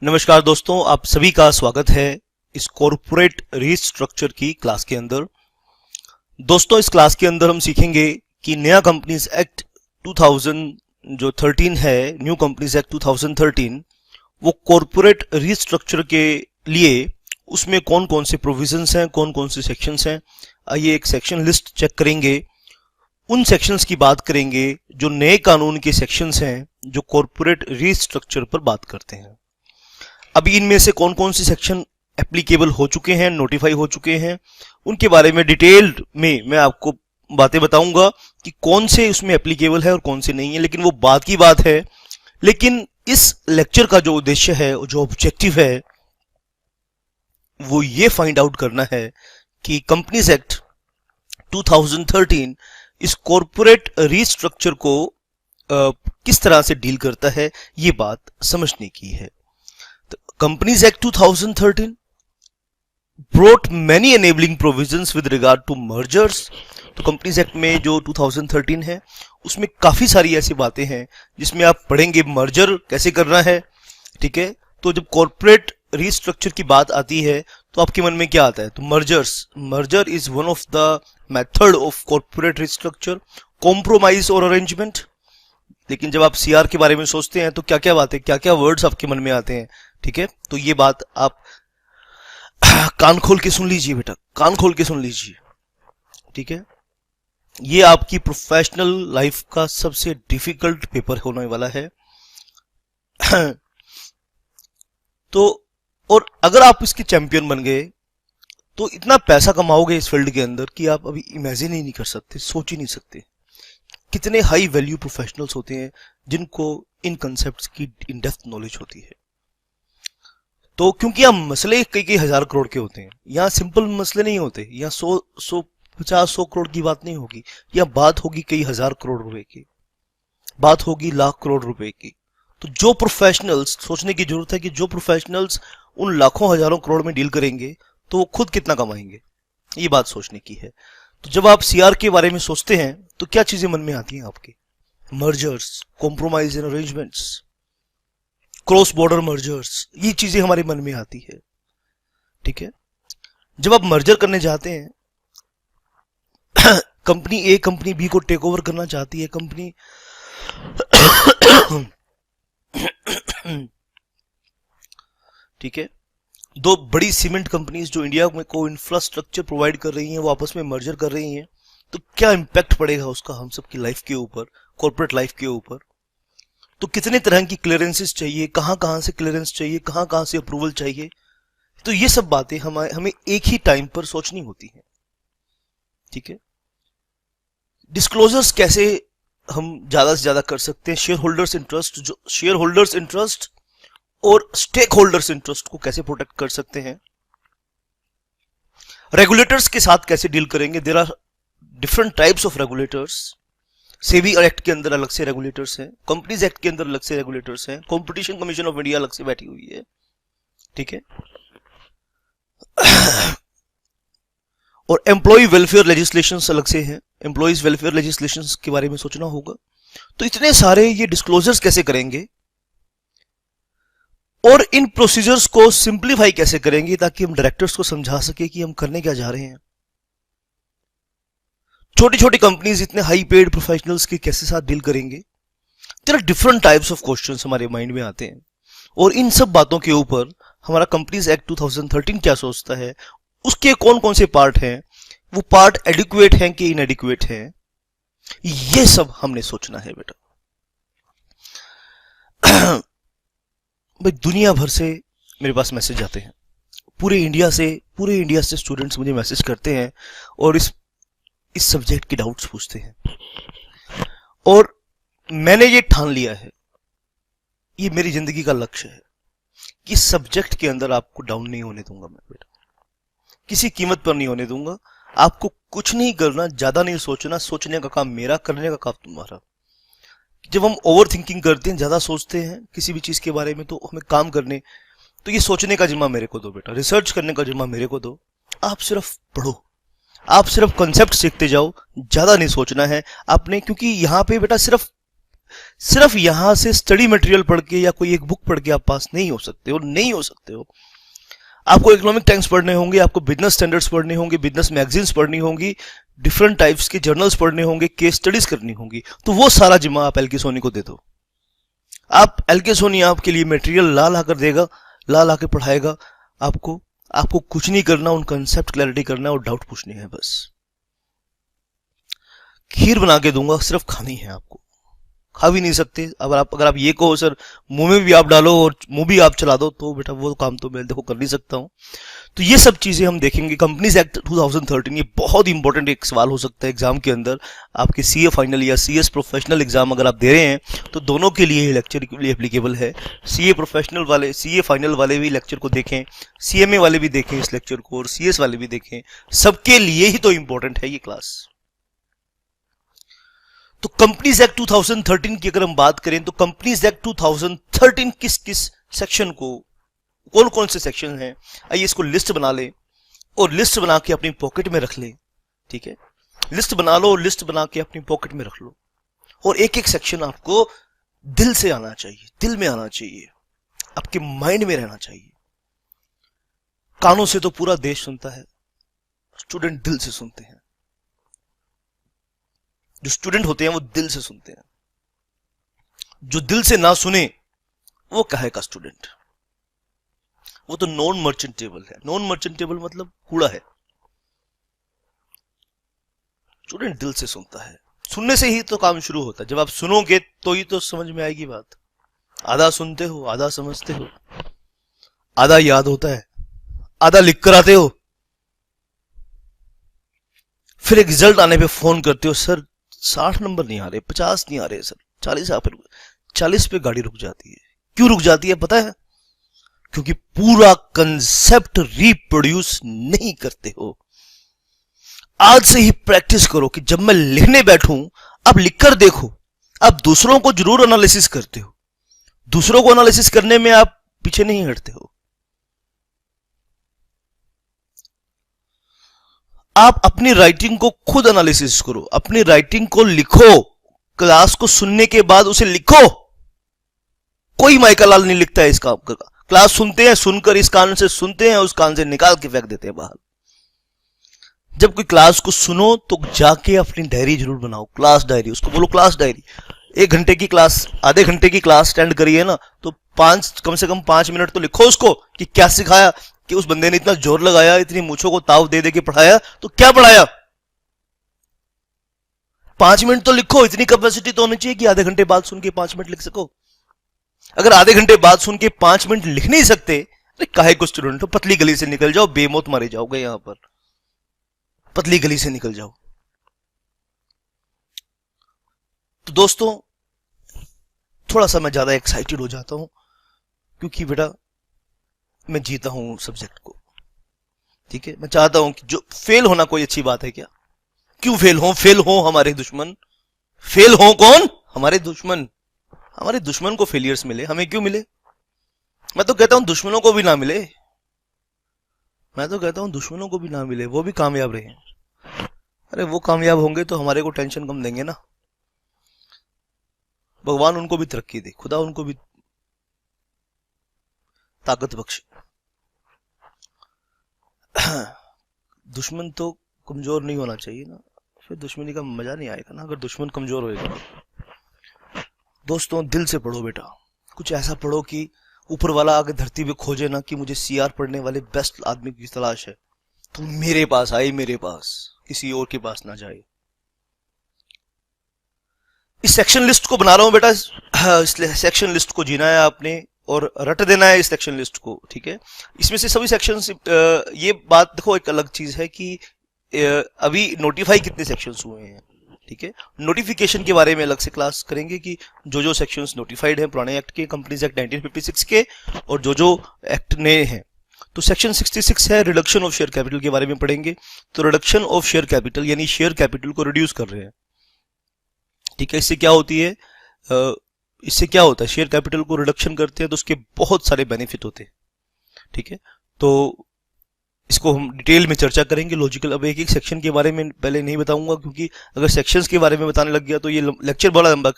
नमस्कार दोस्तों, आप सभी का स्वागत है इस कॉर्पोरेट रीस्ट्रक्चर की क्लास के अंदर। दोस्तों, इस क्लास के अंदर हम सीखेंगे कि नया कंपनीज एक्ट 2013 है, न्यू कंपनीज एक्ट 2013, वो कॉर्पोरेट रीस्ट्रक्चर के लिए उसमें कौन कौन से प्रोविजंस हैं, कौन कौन से सेक्शंस हैं। आइए एक सेक्शन लिस्ट चेक करेंगे, उन सेक्शंस की बात करेंगे जो नए कानून के सेक्शंस हैं जो कॉर्पोरेट रीस्ट्रक्चर पर बात करते हैं। अभी इनमें से कौन कौन से सेक्शन एप्लीकेबल हो चुके हैं, नोटिफाई हो चुके हैं, उनके बारे में डिटेल्ड में मैं आपको बातें बताऊंगा कि कौन से उसमें एप्लीकेबल है और कौन से नहीं है, लेकिन वो बात की बात है। लेकिन इस लेक्चर का जो उद्देश्य है, जो ऑब्जेक्टिव है, वो ये फाइंड आउट करना है कि कंपनीज एक्ट 2013 इस कॉर्पोरेट रीस्ट्रक्चर को किस तरह से डील करता है, ये बात समझने की है। Companies Act 2013 brought many enabling provisions with regard to mergers। तो Companies Act में जो 2013 है उसमें काफी सारी ऐसी बातें हैं जिसमें आप पढ़ेंगे मर्जर कैसे करना है। ठीक है, तो जब कॉर्पोरेट रीस्ट्रक्चर की बात आती है तो आपके मन में क्या आता है? तो merger is one of the method of corporate restructure, compromise और अरेंजमेंट। लेकिन जब आप सीआर के बारे में सोचते हैं तो क्या क्या बातें, क्या क्या वर्ड्स आपके मन में आते हैं? ठीक है, तो ये बात आप कान खोल के सुन लीजिए बेटा, कान खोल के सुन लीजिए। ठीक है, ये आपकी प्रोफेशनल लाइफ का सबसे डिफिकल्ट पेपर होने वाला है। तो और अगर आप इसके चैंपियन बन गए तो इतना पैसा कमाओगे इस फील्ड के अंदर कि आप अभी इमेजिन ही नहीं कर सकते, सोच ही नहीं सकते। कितने हाई वैल्यू प्रोफेशनल्स होते हैं जिनको इन कंसेप्ट्स की इन डेप्थ नॉलेज होती है। तो क्योंकि यहाँ मसले कई हजार करोड़ के होते हैं, यहाँ सिंपल मसले नहीं होते, यहाँ 100 करोड़ की बात नहीं होगी, यहाँ बात होगी कई हजार करोड़ रुपए की, बात होगी लाख करोड़ रुपए की। तो जो प्रोफेशनल्स, सोचने की जरूरत है कि जो प्रोफेशनल्स उन लाखों हजारों करोड़ में डील करेंगे तो वो खुद कितना कमाएंगे, ये बात सोचने की है। तो जब आप सीआर के बारे में सोचते हैं तो क्या चीजें मन में आती हैं आपके? Mergers, compromise and arrangements, cross border mergers, ये चीजें हमारे मन में आती है। ठीक है, जब आप मर्जर करने जाते हैं, कंपनी ए कंपनी बी को टेक ओवर करना चाहती है, कंपनी ठीक है, दो बड़ी सीमेंट कंपनीज जो इंडिया में को इंफ्रास्ट्रक्चर प्रोवाइड कर रही हैं वो आपस में मर्जर कर रही हैं, तो क्या इंपैक्ट पड़ेगा उसका हम सबकी लाइफ के ऊपर, कॉर्पोरेट लाइफ के ऊपर? तो कितने तरह की क्लियरेंसेस चाहिए, कहां से क्लियरेंस चाहिए, कहां से अप्रूवल चाहिए, तो ये सब बातें हमें एक ही टाइम पर सोचनी होती हैं। ठीक है, डिस्क्लोजर्स कैसे हम ज्यादा से ज्यादा कर सकते हैं, शेयर होल्डर्स इंटरेस्ट और स्टेक होल्डर्स इंटरेस्ट को कैसे प्रोटेक्ट कर सकते हैं, रेगुलेटर्स के साथ कैसे डील करेंगे। There are different types of regulators. SEBI act के अंदर अलग से रेगुलेटर्स हैं, कंपनीज एक्ट के अंदर अलग से रेगुलेटर्स हैं, कंपटीशन कमीशन ऑफ इंडिया अलग से बैठी हुई है। ठीक है, और एम्प्लॉय वेलफेयर लेजिस्लेशंस अलग से हैं, एम्प्लॉयज वेलफेयर लेजिस्लेशंस के बारे में सोचना होगा। तो इतने सारे ये डिस्क्लोजर्स कैसे करेंगे और इन प्रोसीजर्स को सिंप्लीफाई कैसे करेंगे ताकि हम डायरेक्टर्स को समझा सके कि हम करने क्या जा रहे हैं। छोटी छोटी कंपनीज इतने हाई पेड प्रोफेशनल्स के कैसे साथ डील करेंगे। There are different types of questions हमारे माइंड में आते हैं, और इन सब बातों के ऊपर हमारा कंपनीज एक्ट 2013 क्या सोचता है, उसके कौन कौन से पार्ट हैं, वो पार्ट एडिक्वेट हैं कि इनएडिक्वेट हैं, ये सब हमने सोचना है बेटा। भाई दुनिया भर से मेरे पास मैसेज आते हैं, पूरे इंडिया से स्टूडेंट्स मुझे मैसेज करते हैं और इस सब्जेक्ट की डाउट्स पूछते हैं, और मैंने ये ठान लिया है, ये मेरी जिंदगी का लक्ष्य है कि सब्जेक्ट के अंदर आपको डाउन नहीं होने दूंगा मैं बेटा, किसी कीमत पर नहीं होने दूंगा। आपको कुछ नहीं करना, ज्यादा नहीं सोचना, सोचने का काम मेरा, करने का काम तुम्हारा। जब हम ओवर थिंकिंग करते हैं, ज्यादा सोचते हैं किसी भी चीज के बारे में, तो हमें काम करने, तो ये सोचने का जिम्मा मेरे को दो बेटा, रिसर्च करने का जिम्मा मेरे को दो। आप सिर्फ पढ़ो, आप सिर्फ कॉन्सेप्ट सीखते जाओ, ज्यादा नहीं सोचना है आपने, क्योंकि यहाँ पे बेटा सिर्फ सिर्फ यहां से स्टडी मटेरियल पढ़ के या कोई एक बुक पढ़ के आप पास नहीं हो सकते हो, नहीं हो सकते हो। आपको इकोनॉमिक टाइम्स पढ़ने होंगे, आपको बिजनेस स्टैंडर्ड्स पढ़नी होंगी, बिजनेस मैगजीन्स पढ़नी होंगी, डिफरेंट टाइप्स के जर्नल्स पढ़ने होंगे, केस स्टडीज करनी होंगी। तो वो सारा जिम्मा आप एलके सोनी को दे दो। आप एलके सोनी आपके लिए मटेरियल ला ला कर देगा, ला ला के पढ़ाएगा आपको। आपको कुछ नहीं करना, उन कंसेप्ट क्लैरिटी करना है और डाउट पूछने हैं बस। खीर बना के दूंगा, सिर्फ खानी है आपको, खा भी नहीं सकते। अगर आप ये कहो सर मुंह में भी आप डालो और मुंह भी आप चला दो, तो बेटा वो काम तो मैं देखो कर नहीं सकता हूं। तो ये सब चीजें हम देखेंगे। कंपनीज एक्ट 2013, ये बहुत इंपॉर्टेंट एक सवाल हो सकता है एग्जाम के अंदर। आपके सीए फाइनल या सीएस प्रोफेशनल एग्जाम अगर आप दे रहे हैं तो दोनों के लिए ये लेक्चर के लिए एप्लीकेबल है। सीए प्रोफेशनल वाले, सीए फाइनल वाले भी लेक्चर को देखें, सीएमए वाले भी देखें इस लेक्चर को, और सीएस वाले भी देखें। सबके लिए ही तो इंपॉर्टेंट है ये क्लास। तो कंपनीज एक्ट 2013 की अगर हम बात करें तो कंपनीज एक्ट 2013 किस किस सेक्शन को, कौन कौन से सेक्शन हैं, आइए इसको लिस्ट बना ले और लिस्ट बना के अपनी पॉकेट में रख ले। ठीक है, लिस्ट बना लो और लिस्ट बना के अपनी पॉकेट में रख लो। और एक एक सेक्शन आपको दिल से आना चाहिए, दिल में आना चाहिए, आपके माइंड में रहना चाहिए। कानों से तो पूरा देश सुनता है, स्टूडेंट दिल से सुनते हैं। जो स्टूडेंट होते हैं वो दिल से सुनते हैं। जो दिल से ना सुने वो कहे का स्टूडेंट, वो तो नॉन मर्चेंटेबल है। नॉन मर्चेंटेबल मतलब कूड़ा है। स्टूडेंट दिल से सुनता है, सुनने से ही तो काम शुरू होता है। जब आप सुनोगे तो ही तो समझ में आएगी बात। आधा सुनते हो, आधा समझते हो, आधा याद होता है, आधा लिख कर आते हो, फिर एक रिजल्ट आने पे फोन करते हो, सर 60 नंबर नहीं आ रहे, 50 नहीं आ रहे सर, 40 आ पे, 40 पे गाड़ी रुक जाती है। क्यों रुक जाती है पता है? क्योंकि पूरा कंसेप्ट रिप्रोड्यूस नहीं करते हो। आज से ही प्रैक्टिस करो कि जब मैं लिखने बैठूं आप लिखकर देखो। आप दूसरों को जरूर एनालिसिस करते हो, दूसरों को एनालिसिस करने में आप पीछे नहीं हटते हो। आप अपनी राइटिंग को खुद एनालिसिस करो, अपनी राइटिंग को लिखो, क्लास को सुनने के बाद उसे लिखो। कोई माइकल लाल नहीं लिखता है इस काम का। क्लास सुनते हैं, सुनकर इस कान से सुनते हैं, उस कान से निकाल के फेंक देते हैं बाहर। जब कोई क्लास को सुनो तो जाके अपनी डायरी जरूर बनाओ, क्लास डायरी, उसको बोलो क्लास डायरी। 1 घंटे की क्लास, आधे घंटे की क्लास अटेंड करी है ना, तो कम से कम 5 मिनट तो लिखो उसको कि क्या सिखाया, कि उस बंदे ने इतना जोर लगाया, इतनी मूंछों को ताव दे दे के पढ़ाया, तो क्या पढ़ाया। 5 मिनट तो लिखो। इतनी कैपेसिटी तो होनी चाहिए कि आधे घंटे बाद सुन के 5 मिनट लिख सको। अगर आधे घंटे बाद सुन के 5 मिनट लिख नहीं सकते, अरे काहे को स्टूडेंट हो, पतली गली से निकल जाओ, बेमौत मारे जाओगे यहां पर। पतली गली से निकल जाओ। तो दोस्तों थोड़ा सा मैं ज्यादा एक्साइटेड हो जाता हूं क्योंकि बेटा मैं जीता हूं सब्जेक्ट को। ठीक है, मैं चाहता हूं कि जो फेल होना कोई अच्छी बात है क्या? क्यों फेल हो? फेल हो हमारे दुश्मन। फेल हो कौन? हमारे दुश्मन। हमारे दुश्मन को फेलियर्स मिले, हमें क्यों मिले? मैं तो कहता हूं दुश्मनों को भी ना मिले, मैं तो कहता हूं दुश्मनों को भी ना मिले, वो भी कामयाब रहे। अरे वो कामयाब होंगे तो हमारे को टेंशन कम देंगे ना। भगवान उनको भी तरक्की दे, खुदा उनको भी ताकत बख्शे। दुश्मन तो कमजोर नहीं होना चाहिए ना, फिर दुश्मनी का मजा नहीं आएगा ना अगर दुश्मन कमजोर होएगा। दोस्तों दिल से पढ़ो बेटा, कुछ ऐसा पढ़ो कि ऊपर वाला आगे धरती पे खोजे ना कि मुझे सीआर पढ़ने वाले बेस्ट आदमी की तलाश है, तो मेरे पास आए, मेरे पास, किसी और के पास ना जाए। इस सेक्शन लिस्ट को बना रहा हूं बेटा, इस सेक्शन लिस्ट को जीना है आपने और रट देना है इस सेक्शन लिस्ट को। ठीक है, इसमें से सभी सेक्शंस, ये बात देखो एक अलग चीज है कि अभी नोटिफाई कितने सेक्शंस हुए हैं। ठीक है, नोटिफिकेशन के बारे में अलग से क्लास करेंगे कि जो सेक्शंस नोटिफाइड हैं पुराने एक्ट के, कंपनीज एक्ट 1956 के, और जो एक्ट नए हैं। तो सेक्शन 66 है रिडक्शन ऑफ शेयर कैपिटल के बारे में पढ़ेंगे। तो रिडक्शन ऑफ शेयर कैपिटल यानी शेयर कैपिटल को रिड्यूस कर रहे हैं। ठीक है, इससे क्या होती है, इससे क्या होता है, शेयर कैपिटल को रिडक्शन करते हैं तो उसके बहुत सारे बेनिफिट होते हैं। ठीक है, तो इसको हम डिटेल में चर्चा करेंगे लॉजिकल। अब एक एक सेक्शन के बारे में पहले नहीं बताऊंगा क्योंकि अगर सेक्शंस के बारे में बताने लग गया तो ये लेक्चर बड़ा लंबा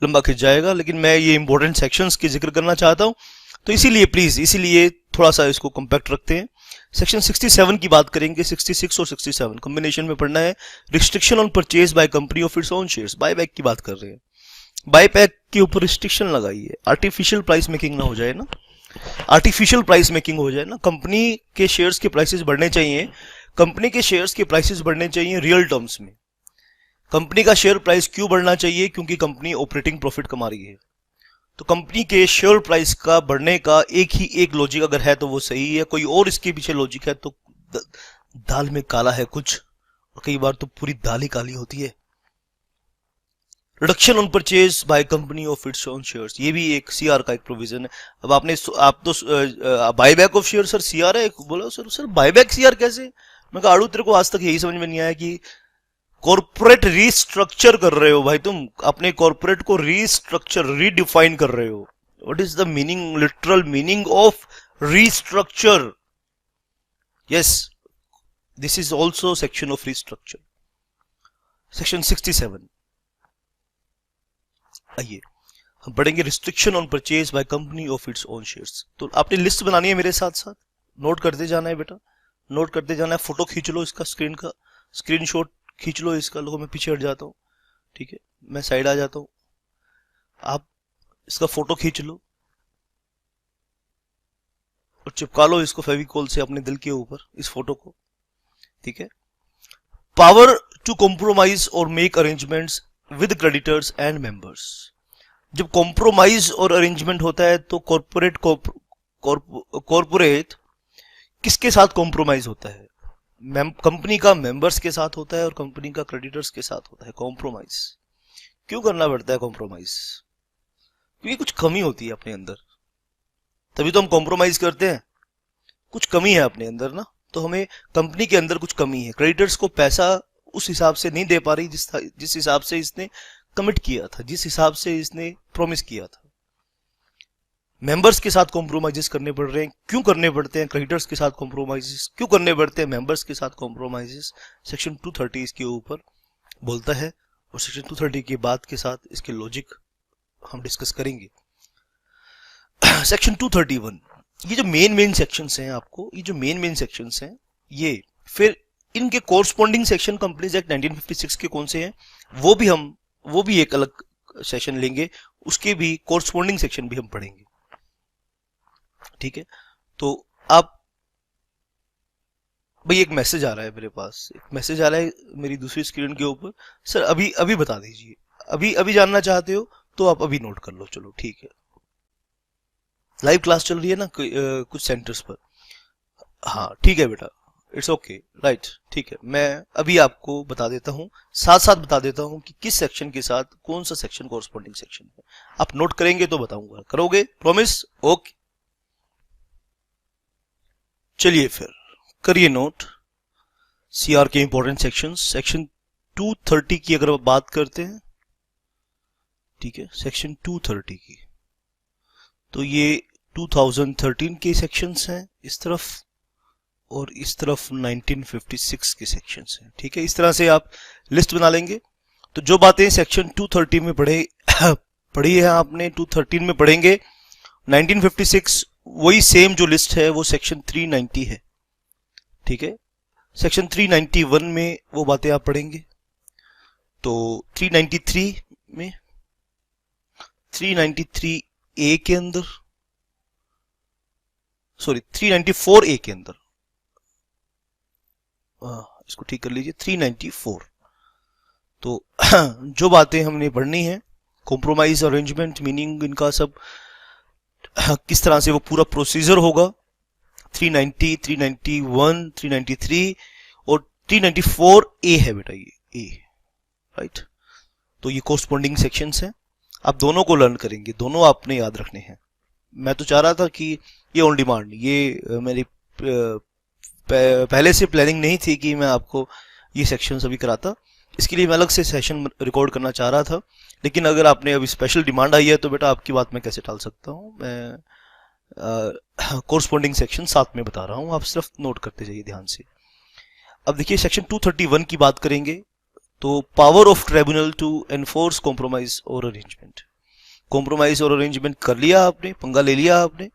लंबा खिंच जाएगा, लेकिन मैं ये इंपॉर्टेंट सेक्शंस की जिक्र करना चाहता हूं, तो इसीलिए प्लीज, इसीलिए थोड़ा सा इसको कॉम्पैक्ट रखते हैं। सेक्शन 67 की बात करेंगे, 66 और 67 कॉम्बिनेशन में पढ़ना है। Restriction on purchase by company of its own shares, buyback की बात कर रहे हैं। बायबैक के ऊपर रिस्ट्रिक्शन लगाई है, आर्टिफिशियल प्राइस मेकिंग ना हो जाए ना, आर्टिफिशियल प्राइस मेकिंग हो जाए ना। कंपनी के शेयर्स के प्राइसेस बढ़ने चाहिए, कंपनी के शेयर्स के प्राइसेस बढ़ने चाहिए रियल टर्म्स में। कंपनी का शेयर प्राइस क्यों बढ़ना चाहिए? क्योंकि कंपनी ऑपरेटिंग प्रॉफिट कमा रही है। तो कंपनी के शेयर प्राइस का बढ़ने का एक लॉजिक अगर है तो वो सही है, कोई और इसके पीछे लॉजिक है तो दाल में काला है कुछ, और कई बार तो पूरी दाल ही काली होती है। Reduction on purchase by company of its own shares, ये भी एक सीआर का एक प्रोविजन है। अब आप तो buyback of share, sir CR है, बोला सर बायबैक सीआर कैसे? मैं कहा आड़ू, तेरे को आज तक यही समझ में नहीं आया कि कॉर्पोरेट रीस्ट्रक्चर कर रहे हो भाई, तुम अपने कॉर्पोरेट को रीस्ट्रक्चर, रीडिफाइन कर रहे हो। What is the meaning, literal meaning of restructure? Yes, this is also section of restructure. Section 67, आइए हम पढ़ेंगे restriction on purchase by company of its own shares. तो आपने लिस्ट बनानी है मेरे साथ साथ, नोट करते जाना है बेटा, नोट करते जाना है। फोटो खींच लो इसका, स्क्रीन का स्क्रीनशॉट खींच लो इसका। लोगों मैं पीछे हट जाता हूँ, ठीक है, मैं साइड आ जाता हूँ, आप इसका फोटो खींच लो और चिपका लो इसको फेविकॉल से अपने दिल के ऊपर, इस फोटो को, ठीक है। पावर टू कॉम्प्रोमाइज और make arrangements with creditors and members. जब कॉम्प्रोमाइज और अरेंजमेंट होता है तो कॉर्पोरेट किसके साथ कॉम्प्रोमाइज होता है? कंपनी का मेंबर्स के साथ होता है और कंपनी का क्रेडिटर्स के साथ होता है कॉम्प्रोमाइज। क्यों करना पड़ता है कॉम्प्रोमाइज? क्योंकि कुछ कमी होती है अपने अंदर, तभी तो हम कॉम्प्रोमाइज करते हैं। कुछ कमी है अपने अंदर ना, तो हमें कंपनी के अंदर कुछ कमी है, क्रेडिटर्स को पैसा उस हिसाब से नहीं दे पा रही जिस हिसाब से इसने कमिट किया था, जिस हिसाब से इसने प्रॉमिस किया था। मेंबर्स के साथ कॉम्प्रोमाइजेस करने पड़ रहे हैं। क्यों करने पड़ते हैं क्रेडिटर्स के साथ कॉम्प्रोमाइजेस? क्यों करने पड़ते हैं मेंबर्स के साथ कॉम्प्रोमाइजेस? सेक्शन 230 इसके ऊपर बोलता है, और सेक्शन 230 की बात के साथ इसके लॉजिक हम डिस्कस करेंगे। सेक्शन 231, ये जो मेन सेक्शंस हैं, आपको ये जो मेन सेक्शंस हैं, ये फिर इनके कोरस्पॉन्डिंग सेक्शन कंपनीज एक्ट 1956 के कौन से हैं वो भी एक अलग सेशन लेंगे, उसके भी कोरस्पॉन्डिंग सेक्शन भी हम पढ़ेंगे, ठीक है। तो आप भाई, एक मैसेज आ रहा है मेरे पास, एक मैसेज आ रहा है मेरी दूसरी स्क्रीन के ऊपर। सर अभी बता दीजिए, अभी जानना चाहते हो तो आप अभी नोट कर लो, चलो ठीक है। लाइव क्लास चल रही है ना कुछ सेंटर्स पर। हाँ ठीक है बेटा, इट्स ओके, राइट, ठीक है। मैं अभी आपको बता देता हूँ, साथ साथ बता देता हूँ कि किस सेक्शन के साथ कौन सा सेक्शन कोरस्पॉन्डिंग सेक्शन है। आप नोट करेंगे तो बताऊंगा, करोगे? प्रॉमिस? ओके, चलिए फिर करिए नोट सीआर के इंपॉर्टेंट सेक्शंस। सेक्शन 230 की अगर बात करते हैं, ठीक है, सेक्शन 230 की, तो ये 2013 के सेक्शंस हैं इस तरफ, और इस तरफ 1956 के सेक्शंस हैं, ठीक है। इस तरह से आप लिस्ट बना लेंगे। तो जो बातें सेक्शन 230 में पढ़ी है आपने, 213 में पढ़ेंगे। 1956 वही सेम जो लिस्ट है वो सेक्शन 390 है, ठीक है। सेक्शन 391 में वो बातें आप पढ़ेंगे। तो 393 में, 393 ए के अंदर, सॉरी 394 ए के अंदर, इसको ठीक कर लीजिए, 394। तो जो बातें हमने पढ़नी है, कॉम्प्रोमाइज अरेंजमेंट, मीनिंग इनका सब किस तरह से वो पूरा प्रोसीजर होगा, 390, 391, 393 और 394 ए है बेटा, ये ए, राइट। तो ये कोरस्पॉन्डिंग सेक्शंस हैं, आप दोनों को लर्न करेंगे, दोनों आपने याद रखने हैं। मैं तो चाह रहा था कि ये ऑन डिमांड, ये मेरी पहले से प्लानिंग नहीं थी कि मैं आपको ये सेक्शन अभी कराता, इसके लिए मैं अलग से सेशन रिकॉर्ड करना चाह रहा था। लेकिन अगर आपने अभी स्पेशल डिमांड आई है तो बेटा आपकी बात मैं कैसे टाल सकता हूँ। मैं कोरस्पॉन्डिंग सेक्शन साथ में बता रहा हूँ, आप सिर्फ नोट करते जाइए ध्यान से। अब देखिए सेक्शन 231 की बात करेंगे। तो power of tribunal to enforce compromise और अरेंजमेंट। कॉम्प्रोमाइज और अरेंजमेंट कर लिया आपने, पंगा ले लिया आपने।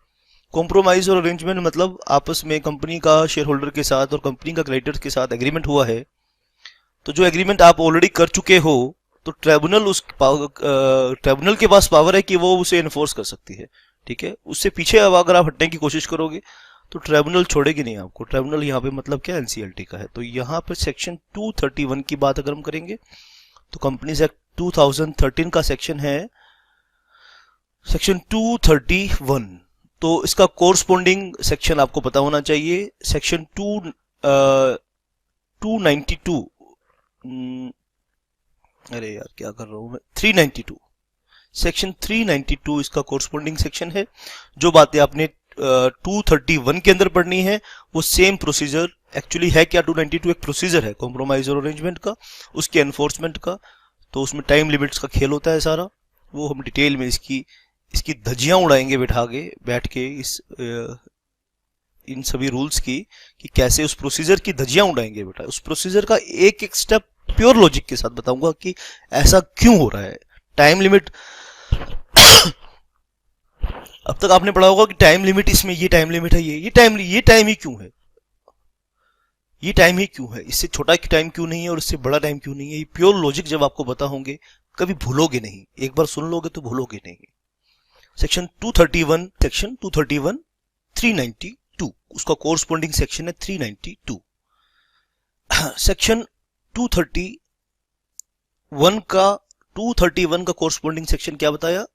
कॉम्प्रोमाइज और अरेंजमेंट मतलब आपस में कंपनी का शेयर होल्डर के साथ और कंपनी का क्रेडिटर्स के साथ एग्रीमेंट हुआ है, तो जो एग्रीमेंट आप ऑलरेडी कर चुके हो तो ट्राइब्यूनल के पास पावर है कि वो उसे एनफोर्स कर सकती है, ठीक है। उससे पीछे अब अगर आप हटने की कोशिश करोगे तो ट्राइब्यूनल छोड़ेगी नहीं आपको। ट्राइब्यूनल यहाँ पे मतलब क्या, एनसीएलटी का है। तो यहाँ पर सेक्शन 231 की बात अगर हम करेंगे तो कंपनीज एक्ट 2013 का सेक्शन है सेक्शन 231। तो इसका कोरस्पोंडिंग सेक्शन आपको पता होना चाहिए, सेक्शन 292, अरे यार क्या कर रहा हूं मैं, 392, सेक्शन 392 इसका कोरस्पोंडिंग सेक्शन है। जो बातें आपने 231 के अंदर पढ़नी है वो सेम प्रोसीजर एक्चुअली है क्या, 292 एक प्रोसीजर है कॉम्प्रोमाइज और अरेंजमेंट का, उसके एनफोर्समेंट का। तो उसमें टाइम लिमिट्स का खेल होता है सारा, वो हम डिटेल में इसकी धज्जियां उड़ाएंगे बैठ के इन सभी रूल्स की, कि कैसे उस प्रोसीजर की धज्जियां उड़ाएंगे बेटा। उस प्रोसीजर का एक एक स्टेप प्योर लॉजिक के साथ बताऊंगा कि ऐसा क्यों हो रहा है। टाइम लिमिट अब तक आपने पढ़ा होगा कि टाइम लिमिट, इसमें ये टाइम लिमिट है, ये टाइम ही क्यों है, ये टाइम ही क्यों है, इससे छोटा टाइम क्यों नहीं है और इससे बड़ा टाइम क्यों नहीं है। ये प्योर लॉजिक जब आपको पता होंगे कभी भूलोगे नहीं, एक बार सुन लोगे तो भूलोगे नहीं। सेक्शन 231, सेक्शन 231 392 उसका कोरस्पोंडिंग सेक्शन है 392। सेक्शन 231 का कोरस्पोंडिंग सेक्शन क्या बताया,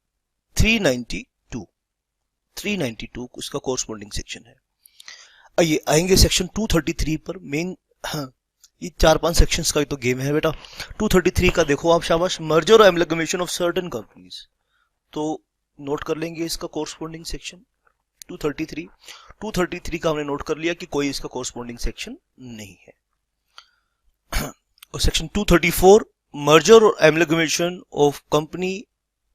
392 उसका कोरस्पोंडिंग सेक्शन है। आइए आएंगे सेक्शन 233 पर। मेन ये 4-5 सेक्शंस का ही तो गेम है बेटा। 233 का देखो आप, शाबाश, मर्जर और एमलगमेशन ऑफ सर्टेन कंपनीज। तो नोट कर लेंगे इसका कोरस्पोंडिंग सेक्शन 233 का हमने नोट कर लिया कि कोई इसका कोरस्पोंडिंग सेक्शन नहीं है। और सेक्शन 234 मर्जर और amalgamation of company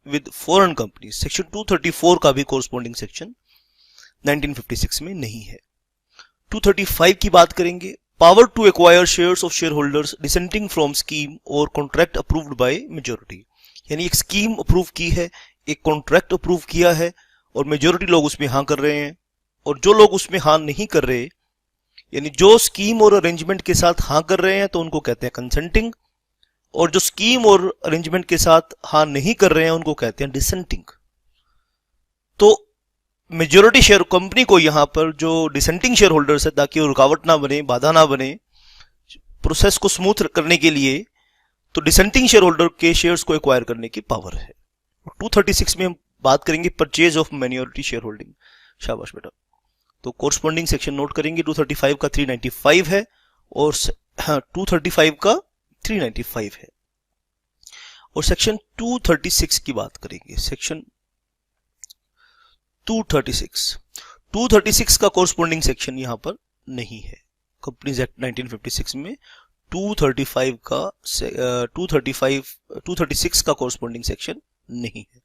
with foreign company, section 234 का भी कोरस्पोंडिंग सेक्शन 1956 में नहीं है। 235 की बात करेंगे, power to acquire shares of shareholders dissenting from scheme और कॉन्ट्रैक्ट अप्रूव्ड बाय मेजोरिटी। यानी एक स्कीम अप्रूव की है, एक कॉन्ट्रैक्ट अप्रूव किया है और मेजोरिटी लोग उसमें हाँ कर रहे हैं, और जो लोग उसमें हाँ नहीं कर रहे, यानी जो स्कीम और अरेंजमेंट के साथ हाँ कर रहे हैं तो उनको कहते हैं कंसेंटिंग, और जो स्कीम और अरेंजमेंट के साथ हाँ नहीं कर रहे हैं उनको कहते हैं डिसेंटिंग। तो मेजोरिटी शेयर कंपनी को यहां पर जो डिसेंटिंग शेयर होल्डर्स है, ताकि रुकावट ना बने, बाधा ना बने, प्रोसेस को स्मूथ करने के लिए, तो डिसेंटिंग शेयर होल्डर के शेयर्स को एक्वायर करने की पावर है। 236 में हम बात करेंगे purchase of minority share holding. शाबाश बेटा। तो कोरस्पोंडिंग सेक्शन नोट करेंगे, 235 का 395 है और 235 का 395 है। और सेक्शन 236 की बात करेंगे, सेक्शन 236 का कोरस्पोंडिंग सेक्शन यहां पर नहीं है। कंपनीज एक्ट 1956 में 236 का कोरस्पोंडिंग सेक्शन नहीं है।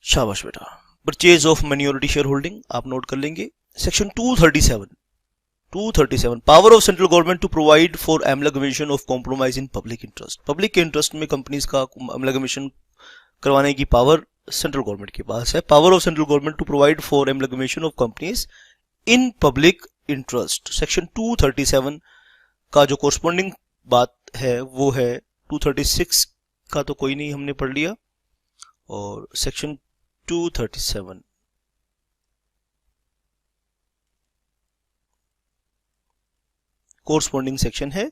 शाबाश बेटा। Purchase of minority shareholding आप नोट कर लेंगे। Section 237 power of central government to provide for amalgamation of compromise in public interest. Public के इंटरेस्ट में कंपनीज का एमलगमेशन करवाने की पावर सेंट्रल गवर्नमेंट के पास है। Power of central government to provide for amalgamation of companies in public interest. Section 237 का जो कोरस्पोंडिंग बात है वो है 236 का, तो कोई नहीं, हमने पढ़ लिया। और सेक्शन 237 कोरस्पोंडिंग सेक्शन है,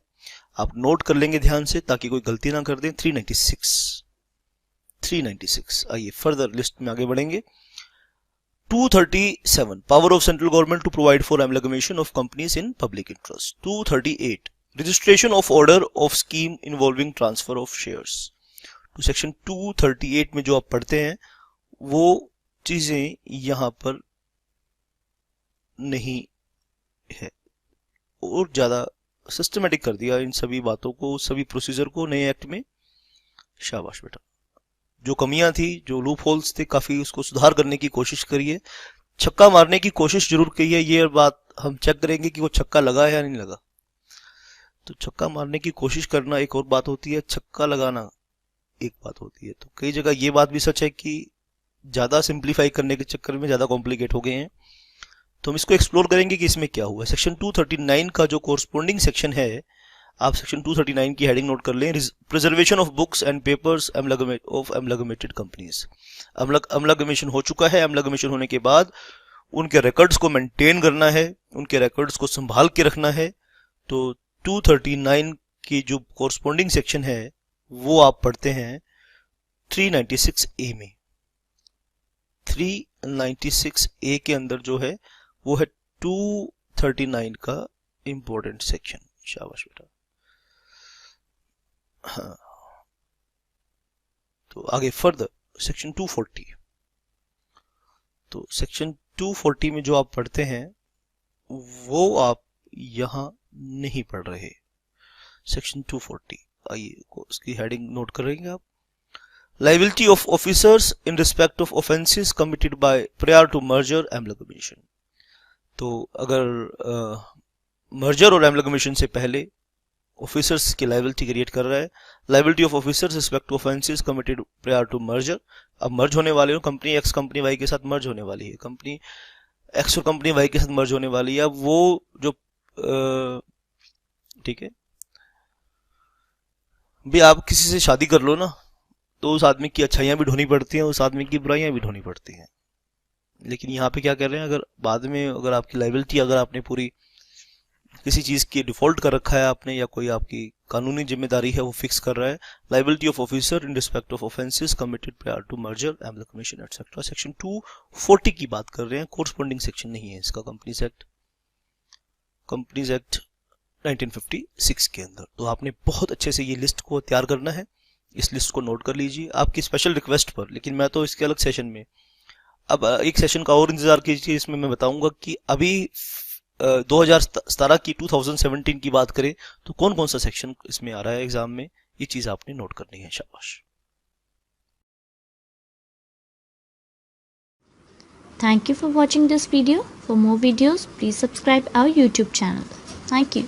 आप नोट कर लेंगे ध्यान से ताकि कोई गलती ना कर दें। 396 आइए फर्दर लिस्ट में आगे बढ़ेंगे। 237 power of central government to provide for amalgamation of companies in public interest. 238 registration of order of scheme involving transfer of shares. तो सेक्शन 238 में जो आप पढ़ते हैं वो चीजें यहां पर नहीं है, और ज्यादा सिस्टमेटिक कर दिया इन सभी बातों को, सभी प्रोसीजर को नए एक्ट में। शाबाश बेटा। जो कमियां थी, जो लूप होल्स थे, काफी उसको सुधार करने की कोशिश करिए। छक्का मारने की कोशिश जरूर की है, ये बात हम चेक करेंगे कि वो छक्का लगा है या नहीं लगा। तो तो छक्का मारने की कोशिश करना एक और बात होती है, छक्का लगाना एक बात होती है। तो कई जगह ये बात भी सच है कि ज़्यादा सिंप्लीफाई करने के चक्कर में ज़्यादा कॉम्प्लिकेट हो गए हैं। तो हम इसको एक्सप्लोर करेंगे कि इसमें क्या हुआ। सेक्शन 239 का जो कोरस्पोंडिंग सेक्शन है, आप सेक्शन 239 की हेडिंग नोट कर लें, preservation of books and papers of amalgamated companies. Amalgamation हो चुका है, एमलगमेशन होने के बाद उनके रिकॉर्ड्स को मेंटेन करना है, उनके रिकॉर्ड्स को संभाल के रखना है। तो 239 की जो कोरस्पोंडिंग सेक्शन है वो आप पढ़ते हैं 396A में। 396A के अंदर जो है वो है 239 का इंपॉर्टेंट सेक्शन। शाबाश बेटा। हाँ, तो आगे फर्दर सेक्शन 240। तो सेक्शन 240 में जो आप पढ़ते हैं वो आप यहां नहीं पढ़ रहे। सेक्शन 240, आइए इसकी हेडिंग नोट करेंगे आप। Liability of officers in respect of offences committed by prior to merger amalgamation। तो अगर मर्जर और एमलगमेशन से पहले ऑफिसर्स की लाइबिलिटी क्रिएट कर रहा है, liability of officers respect to offences committed prior to merger. अब मर्ज होने वाले हो, कंपनी एक्स कंपनी वाई के साथ मर्ज होने वाली है, कंपनी एक्स और कंपनी वाई के साथ मर्ज होने वाली है। अब वो जो ठीक है भी, आप किसी से शादी कर लो ना, तो उस आदमी की अच्छाइयां भी ढोनी पड़ती हैं, उस आदमी की बुराइयां भी ढोनी पड़ती हैं। लेकिन यहाँ पे क्या कर रहे हैं, अगर बाद में अगर आपकी लाइबिलिटी, अगर आपने पूरी किसी चीज की डिफॉल्ट कर रखा है आपने, या कोई आपकी कानूनी जिम्मेदारी है वो फिक्स कर रहा है, liability of officer in respect of offences committed prior to merger amalgamation et cetera. Section 240 की बात कर रहे हैं, कोरस्पोंडिंग सेक्शन नहीं है इसका कंपनीज एक्ट 1956 के अंदर। तो आपने बहुत अच्छे से ये लिस्ट को तैयार करना है, इस लिस्ट को नोट कर लीजिए आपकी स्पेशल रिक्वेस्ट पर। लेकिन मैं तो इसके अलग सेशन में, अब एक सेशन का और इंतजार कीजिए, इसमें मैं बताऊंगा कि अभी 2017 की 2017 की बात करें तो कौन कौन सा सेक्शन इसमें आ रहा है एग्जाम में, ये चीज आपने नोट करनी है। शाबाश। Thank you for watching this video. For more videos, please subscribe our YouTube channel. Thank you.